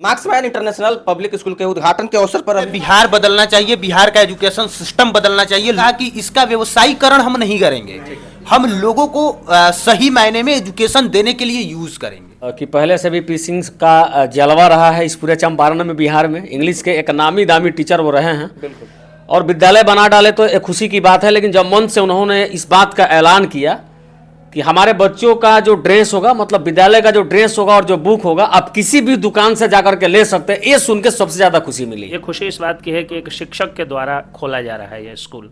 Marksman international public school के उद्घाटन के अवसर पर बिहार बदलना चाहिए, बिहार का एजुकेशन सिस्टम बदलना चाहिए। कहा कि इसका व्यवसायीकरण हम नहीं करेंगे, हम लोगों को सही मायने में एजुकेशन देने के लिए यूज करेंगे। कि पहले से भी पी सिंह का जलवा रहा है इस पूरे चंपारण में, बिहार में। इंग्लिश के एक नामी दामी टीचर वो रहे हैं, और विद्यालय बना डाले तो एक खुशी की बात है। लेकिन जब मन से उन्होंने इस बात का ऐलान किया कि हमारे बच्चों का जो ड्रेस होगा, मतलब विद्यालय का जो ड्रेस होगा और जो बुक होगा, आप किसी भी दुकान से जाकर के ले सकते हैं, ये सुन के सबसे ज़्यादा खुशी मिली। ये खुशी इस बात की है कि एक शिक्षक के द्वारा खोला जा रहा है ये स्कूल।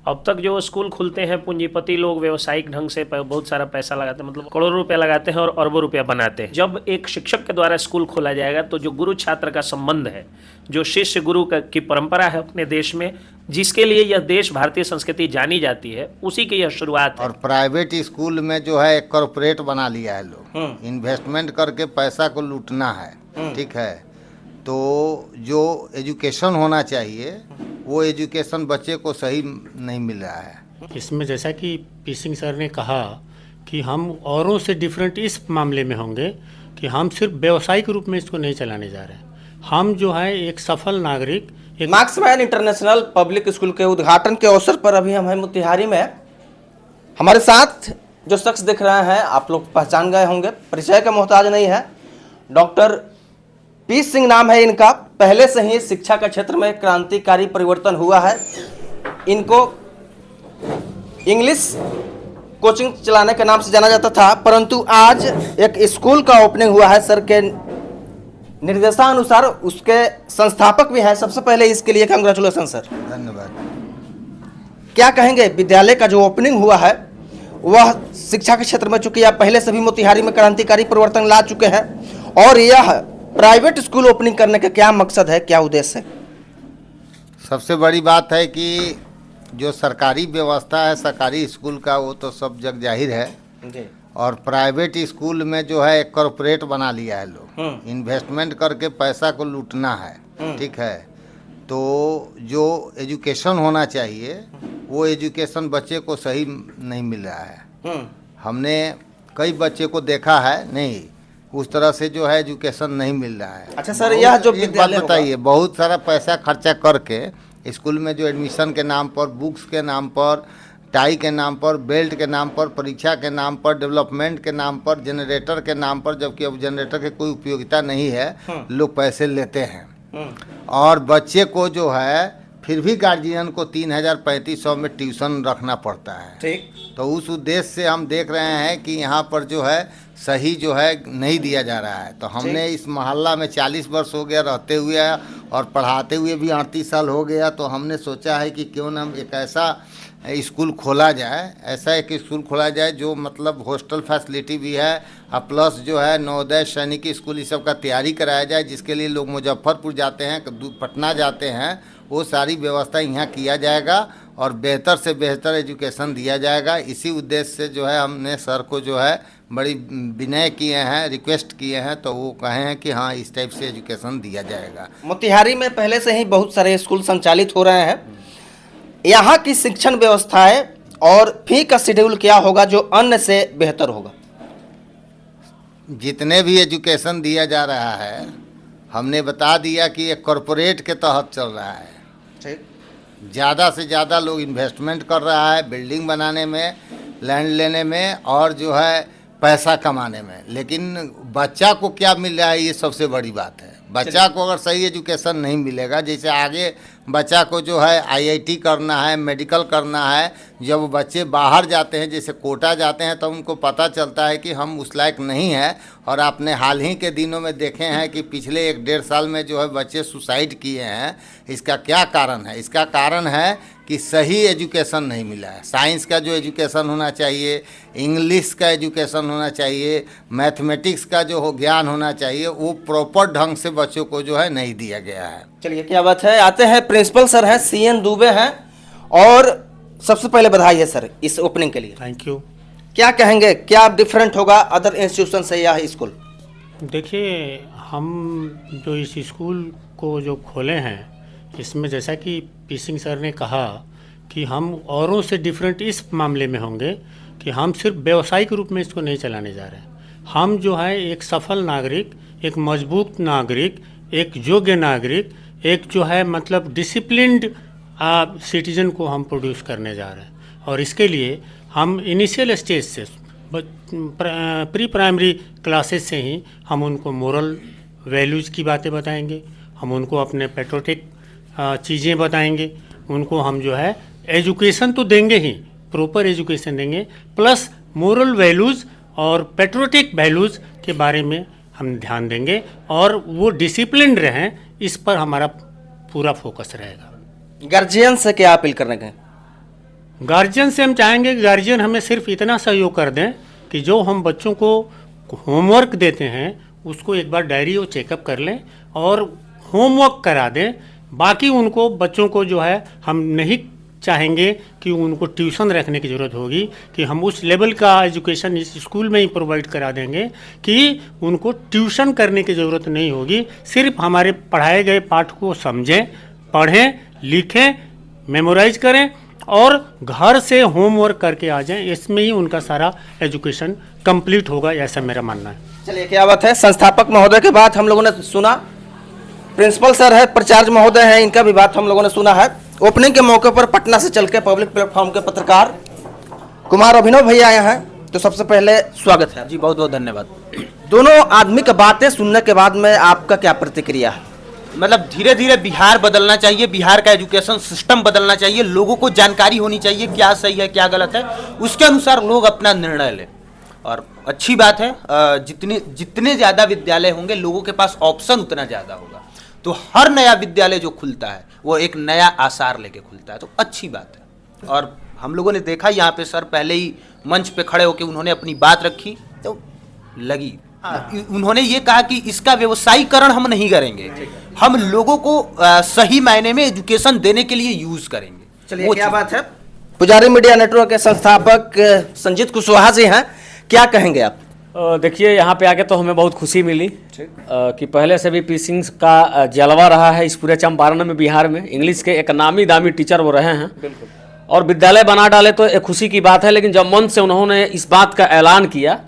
अब तक जो स्कूल खुलते हैं पूंजीपति लोग व्यावसायिक ढंग से बहुत सारा पैसा लगाते हैं, मतलब करोड़ों रुपया लगाते हैं और अरबों रुपया बनाते हैं। जब एक शिक्षक के द्वारा स्कूल खोला जाएगा तो जो गुरु छात्र का संबंध है, जो शिष्य गुरु की परंपरा है अपने देश में, जिसके लिए यह देश भारतीय संस्कृति जानी जाती है, उसी की यह शुरुआत है। और प्राइवेट स्कूल में जो है एक कॉर्पोरेट बना लिया है लोग, इन्वेस्टमेंट करके पैसा को लूटना है। ठीक है, तो जो एजुकेशन होना चाहिए वो एजुकेशन बच्चे को सही नहीं मिल रहा है। इसमें जैसा कि पी सिंह सर ने कहा कि हम औरों से डिफरेंट इस मामले में होंगे कि हम सिर्फ व्यावसायिक रूप में इसको नहीं चलाने जा रहे हैं। हम जो है एक सफल नागरिक, एक मार्क्समैन इंटरनेशनल पब्लिक स्कूल के उद्घाटन के अवसर पर अभी हम हैं मोतिहारी में। हमारे साथ जो शख्स दिख रहे हैं आप लोग पहचान गए होंगे, परिचय का मोहताज नहीं है। डॉक्टर पी सिंह नाम है इनका। पहले से ही शिक्षा के क्षेत्र में क्रांतिकारी परिवर्तन हुआ है। इनको इंग्लिश कोचिंग चलाने के नाम से जाना जाता था, परंतु आज एक स्कूल का ओपनिंग हुआ है सर के निर्देशानुसार। उसके संस्थापक भी हैं। सबसे पहले इसके लिए कांग्रेचुलेसन सर। धन्यवाद। क्या कहेंगे, विद्यालय का जो ओपनिंग हुआ है वह शिक्षा के क्षेत्र में, चूंकि आप पहले से भी मोतिहारी में क्रांतिकारी परिवर्तन ला चुके हैं, और यह प्राइवेट स्कूल ओपनिंग करने का क्या मकसद है, क्या उद्देश्य है? सबसे बड़ी बात है कि जो सरकारी व्यवस्था है सरकारी स्कूल का, वो तो सब जग जाहिर है जी। और प्राइवेट स्कूल में जो है एक कॉर्पोरेट बना लिया है लोग, इन्वेस्टमेंट करके पैसा को लूटना है। ठीक है, तो जो एजुकेशन होना चाहिए वो एजुकेशन बच्चे को सही नहीं मिल रहा है। हमने कई बच्चे को देखा है, नहीं उस तरह से जो है एजुकेशन नहीं मिल रहा है। अच्छा सर, यह जो एक बात विद्यालय बताइए, बहुत सारा पैसा खर्चा करके स्कूल में जो एडमिशन के नाम पर, बुक्स के नाम पर, टाई के नाम पर, बेल्ट के नाम पर, परीक्षा के नाम पर, डेवलपमेंट के नाम पर, जनरेटर के नाम पर, जबकि अब जनरेटर की कोई उपयोगिता नहीं है, लोग पैसे लेते हैं। और बच्चे को जो है फिर भी गार्जियन को 3,000-3,500 में ट्यूशन रखना पड़ता है। ठीक। तो उस उद्देश्य से हम देख रहे हैं कि यहाँ पर जो है सही जो है नहीं दिया जा रहा है। तो हमने इस मोहल्ला में 40 वर्ष हो गया रहते हुए और पढ़ाते हुए भी 38 साल हो गया, तो हमने सोचा है कि क्यों ना एक ऐसा स्कूल खोला जाए, ऐसा एक स्कूल खोला जाए जो मतलब हॉस्टल फैसिलिटी भी है, और प्लस जो है नवोदय सैनिक स्कूल इस सब का तैयारी कराया जाए, जिसके लिए लोग मुजफ्फरपुर जाते हैं, पटना जाते हैं, वो सारी व्यवस्था यहाँ किया जाएगा और बेहतर से बेहतर एजुकेशन दिया जाएगा। इसी उद्देश्य से जो है हमने सर को जो है बड़ी विनय किए हैं, रिक्वेस्ट किए हैं, तो वो कहे हैं कि हाँ इस टाइप से एजुकेशन दिया जाएगा। मोतिहारी में पहले से ही बहुत सारे स्कूल संचालित हो रहे हैं। यहाँ की शिक्षण व्यवस्थाएं और फी का शेड्यूल क्या होगा जो अन्य से बेहतर होगा? जितने भी एजुकेशन दिया जा रहा है हमने बता दिया कि ये कॉरपोरेट के तहत चल रहा है। ज़्यादा से ज़्यादा लोग इन्वेस्टमेंट कर रहा है बिल्डिंग बनाने में, लैंड लेने में और जो है पैसा कमाने में, लेकिन बच्चा को क्या मिल रहा है ये सबसे बड़ी बात है। बच्चा को अगर सही एजुकेशन नहीं मिलेगा, जैसे आगे बच्चा को जो है आईआईटी करना है, मेडिकल करना है, जब बच्चे बाहर जाते हैं जैसे कोटा जाते हैं तो उनको पता चलता है कि हम उस लायक नहीं हैं। और आपने हाल ही के दिनों में देखे हैं कि पिछले 1-1.5 साल में जो है बच्चे सुसाइड किए हैं। इसका क्या कारण है? इसका कारण है कि सही एजुकेशन नहीं मिला है। साइंस का जो एजुकेशन होना चाहिए, इंग्लिश का एजुकेशन होना चाहिए, मैथमेटिक्स का जो हो ज्ञान होना चाहिए, वो प्रॉपर ढंग से बच्चों को जो है नहीं दिया गया है। चलिए, क्या बात है। आते हैं प्रिंसिपल सर हैं, CN दुबे हैं, और सबसे पहले बधाई है सर इस ओपनिंग के लिए। Thank you. क्या कहेंगे, क्या डिफरेंट होगा अदर इंस्टीट्यूशन से यह स्कूल? देखिए, हम जो इस स्कूल को जो खोले हैं, इसमें जैसा कि पी सिंह सर ने कहा कि हम औरों से डिफरेंट इस मामले में होंगे कि हम सिर्फ व्यावसायिक रूप में इसको नहीं चलाने जा रहे हैं। हम जो है एक सफल नागरिक, एक मजबूत नागरिक, एक योग्य नागरिक, एक जो है मतलब डिसिप्लिन्ड सिटीजन को हम प्रोड्यूस करने जा रहे हैं। और इसके लिए हम इनिशियल स्टेज से प्री प्राइमरी क्लासेस से ही हम उनको मोरल वैल्यूज़ की बातें बताएंगे, हम उनको अपने पेट्रोटिक चीज़ें बताएंगे, उनको हम जो है एजुकेशन तो देंगे ही, प्रॉपर एजुकेशन देंगे, प्लस मोरल वैल्यूज़ और पेट्रोटिक वैल्यूज़ के बारे में हम ध्यान देंगे और वो डिसिप्लिन रहें, इस पर हमारा पूरा फोकस रहेगा। गार्जियन से क्या अपील करने के? गार्जियन से हम चाहेंगे कि गार्जियन हमें सिर्फ इतना सहयोग कर दें कि जो हम बच्चों को होमवर्क देते हैं उसको एक बार डायरी और चेकअप कर लें और होमवर्क करा दें। बाकी उनको बच्चों को जो है हम नहीं चाहेंगे कि उनको ट्यूशन रखने की ज़रूरत होगी, कि हम उस लेवल का एजुकेशन इस स्कूल में ही प्रोवाइड करा देंगे कि उनको ट्यूशन करने की ज़रूरत नहीं होगी। सिर्फ हमारे पढ़ाए गए पाठ को समझें, पढ़ें, लिखें, मेमोराइज करें और घर से होमवर्क करके आ जाएं, इसमें ही उनका सारा एजुकेशन कंप्लीट होगा, ऐसा मेरा मानना है। चलिए, क्या बात है। संस्थापक महोदय के बात हम लोगों ने सुना, प्रिंसिपल सर है, प्राचार्य महोदय हैं, इनका भी बात हम लोगों ने सुना है। ओपनिंग के मौके पर पटना से चल के पब्लिक प्लेटफॉर्म के पत्रकार कुमार अभिनव भैया आए हैं, तो सबसे पहले स्वागत है जी, बहुत बहुत धन्यवाद। दोनों आदमी की बातें सुनने के बाद में आपका क्या प्रतिक्रिया है? मतलब धीरे धीरे बिहार बदलना चाहिए, बिहार का एजुकेशन सिस्टम बदलना चाहिए, लोगों को जानकारी होनी चाहिए क्या सही है क्या गलत है, उसके अनुसार लोग अपना निर्णय लें। और अच्छी बात है, जितने ज़्यादा विद्यालय होंगे लोगों के पास ऑप्शन उतना ज़्यादा होगा, तो हर नया विद्यालय जो खुलता है वो एक नया आसार लेके खुलता है, तो अच्छी बात है। और हम लोगों ने देखा यहाँ पे सर पहले ही मंच पे खड़े होकर उन्होंने अपनी बात रखी तो लगी। उन्होंने ये कहा कि इसका व्यवसायीकरण हम नहीं करेंगे, हम लोगों को सही मायने में एजुकेशन देने के लिए यूज करेंगे। चलिए, क्या बात है। पुजारी मीडिया नेटवर्क के संस्थापक संजीत कुशवाहा जी हैं, क्या कहेंगे आप? देखिए, यहाँ पे आके तो हमें बहुत खुशी मिली कि पहले से भी पी सिंह का जलवा रहा है इस पूरे चंपारण में, बिहार में। इंग्लिश के एक नामी दामी टीचर वो रहे हैं और विद्यालय बना डाले तो एक खुशी की बात है। लेकिन जब मन से उन्होंने इस बात का ऐलान किया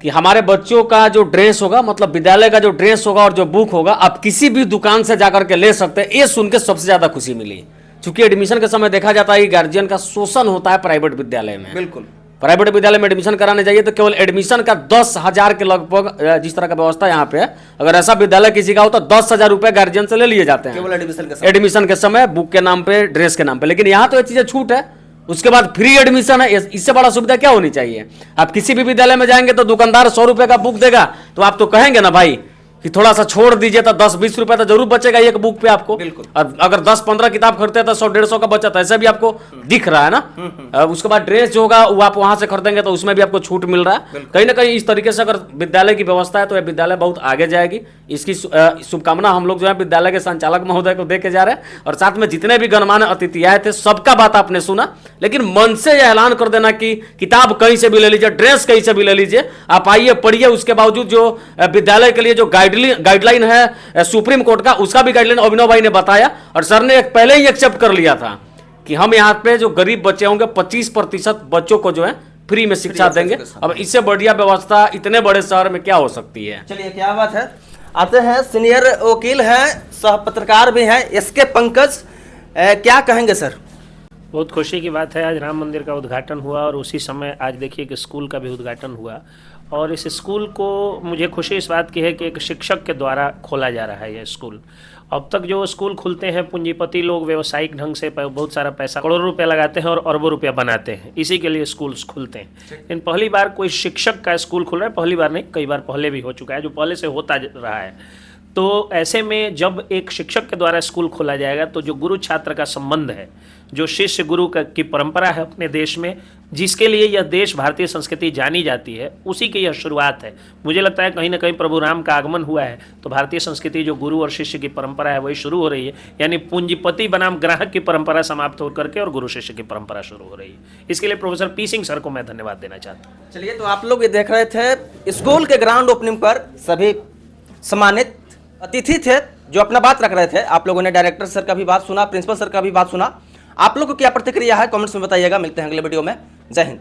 कि हमारे बच्चों का जो ड्रेस होगा, मतलब विद्यालय का जो ड्रेस होगा और जो बुक होगा, आप किसी भी दुकान से जाकर के ले सकते हैं, ये सुन के सबसे ज़्यादा खुशी मिली। क्योंकि एडमिशन के समय देखा जाता है कि गार्जियन का शोषण होता है प्राइवेट विद्यालय में। बिल्कुल, प्राइवेट विद्यालय में एडमिशन कराने जाइए तो केवल एडमिशन का 10,000 के लगभग जिस तरह का व्यवस्था यहाँ पे है, अगर ऐसा विद्यालय किसी का हो तो 10,000 रुपए गार्जियन से ले लिए जाते हैं केवल एडमिशन के समय, बुक के नाम पे, ड्रेस के नाम पे। लेकिन यहाँ तो ये चीजें छूट है, उसके बाद फ्री एडमिशन है। इससे बड़ा सुविधा क्या होनी चाहिए? आप किसी भी विद्यालय में जाएंगे तो दुकानदार 100 रुपए का बुक देगा, तो आप तो कहेंगे ना भाई कि थोड़ा सा छोड़ दीजिए, तो 10-20 रुपए तो जरूर बचेगा एक बुक पे आपको। बिल्कुल। और अगर 10-15 किताब खरीदते हैं तो 100-150 का बचत ऐसे भी आपको दिख रहा है ना। उसके बाद ड्रेस जो होगा वो आप वहां से खरीदेंगे तो उसमें भी आपको छूट मिल रहा है। कहीं ना कहीं इस तरीके से अगर विद्यालय की व्यवस्था है तो यह विद्यालय बहुत आगे जाएगी। इसकी शुभकामना हम लोग जो है विद्यालय के संचालक महोदय को दे के जा रहे हैं, और साथ में जितने भी गणमान्य अतिथि आए थे सबका बात आपने सुना। लेकिन मन से यह ऐलान कर देना कि किताब कहीं से भी ले लीजिए, ड्रेस कहीं से भी ले लीजिए, आप आइए पढ़िए, उसके बावजूद जो विद्यालय के लिए जो गाइडलाइन है सुप्रीम कोर्ट का, उसका भी गाइडलाइन अभिनव भाई ने बताया और सर ने पहले ही एक्सेप्ट कर लिया था कि हम यहाँ पे जो गरीब बच्चे होंगे 25% बच्चों को जो है फ्री में शिक्षा देंगे। अब इससे बढ़िया व्यवस्था इतने बड़े शहर में क्या हो सकती है? चलिए, क्या बात है। आते हैं सीनियर वकील हैं, सह पत्रकार भी हैं, एसके पंकज, क्या कहेंगे सर? बहुत खुशी की बात है, आज राम मंदिर का उद्घाटन हुआ और उसी समय आज देखिए कि स्कूल का भी उद्घाटन हुआ। और इस स्कूल को मुझे खुशी इस बात की है कि एक शिक्षक के द्वारा खोला जा रहा है यह स्कूल। अब तक जो स्कूल खुलते हैं पूंजीपति लोग व्यावसायिक ढंग से बहुत सारा पैसा, करोड़ों रुपया लगाते हैं और अरबों रुपया बनाते हैं, इसी के लिए स्कूल्स खुलते हैं। लेकिन पहली बार कोई शिक्षक का स्कूल खुल रहा है, पहली बार नहीं, कई बार पहले भी हो चुका है, जो पहले से होता रहा है। तो ऐसे में जब एक शिक्षक के द्वारा स्कूल खोला जाएगा तो जो गुरु छात्र का संबंध है, जो शिष्य गुरु की परंपरा है अपने देश में, जिसके लिए यह देश भारतीय संस्कृति जानी जाती है, उसी की यह शुरुआत है। मुझे लगता है कहीं ना कहीं प्रभु राम का आगमन हुआ है तो भारतीय संस्कृति जो गुरु और शिष्य की परंपरा है वही शुरू हो रही है। यानी पूंजीपति बनाम ग्राहक की परंपरा समाप्त होकर के और गुरु शिष्य की परंपरा शुरू हो रही है। इसके लिए प्रोफेसर पी सिंह सर को मैं धन्यवाद देना चाहता हूँ। चलिए, तो आप लोग ये देख रहे थे स्कूल के ग्राउंड ओपनिंग पर सभी सम्मानित अतिथि थे जो अपना बात रख रहे थे। आप लोगों ने डायरेक्टर सर का भी बात सुना, प्रिंसिपल सर का भी बात सुना। आप लोग को क्या प्रतिक्रिया है कमेंट्स में बताइएगा। मिलते हैं अगले वीडियो में। जय हिंद।